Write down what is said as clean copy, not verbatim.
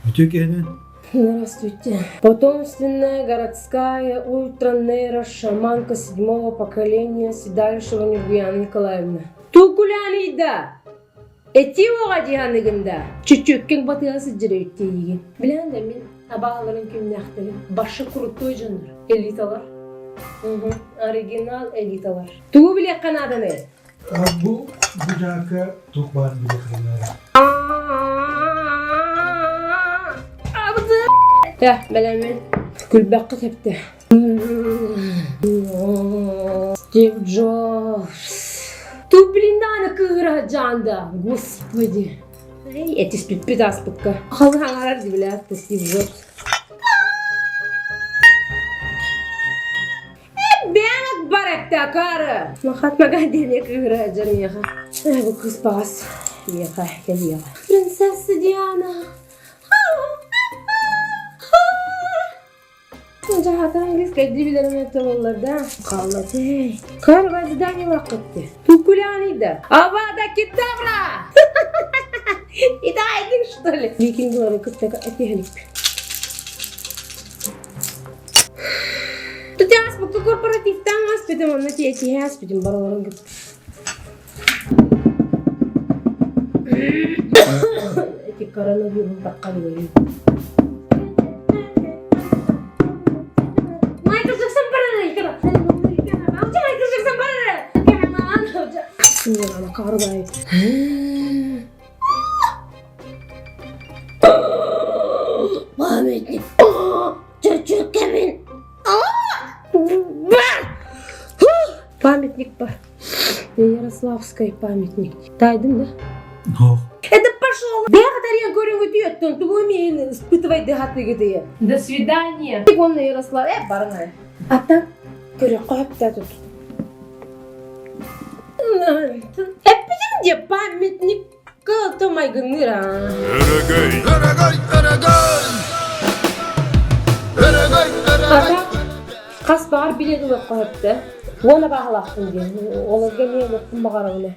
Утекенен. Здравствуйте. Потомственная городская ультранейрошаманка 7-го поколения Седалишева Нургуяна Николаевна. Тукулянида! Этивоға дияныгында. Чүчөккен батыгасы жүрөйттейген. Білән де мен абағаларын кемнәқтілі. Башы крутой жанр. Элиталар. Оригинал элиталар. Туғы біле қанадыны. Bu bucaka tukban bile kırılar. Ya bilemen Gülbek'i tepti. Steve Jobs. Tu блин, ана кыгырajanda. Господи. Эй, эти спит аспытка. Халганарар дибилят Steve Jobs. Бенек баректа кары. Махатма Ганди кыгырajар меха. Bu kız bağız. Меха, geliyor. Принцесса Диана. Jahatdan İngiliz kadribilerim ettiğimlerde kaldı. Kar vazdan vakitti. Tukulanıydı. Avadaki tavra. İdaydın что ли? Викингları kıttaka etihlik. Тут я аспекту корпоративтан аспектим, он на те аспектим бараларын гып. Эти коронавирус такканы böyle. Ana karbay. Mahmetlik. Çocuk Kemin. Памятник по Ярославской памятник. Тайдым, да? Это пошел. Бегатар я говорю, вот я ты умеешь испытывать дыхательные где. До свидания. Ты вон на Ярослав, барная. А так, говорю, как тут? Hepimizin de pamятник kıltımay gınıra. Ata, kas bağır biledi ve koyuptu. Ona bağlaktım diye. Olarga ne yaptım bağır öyle.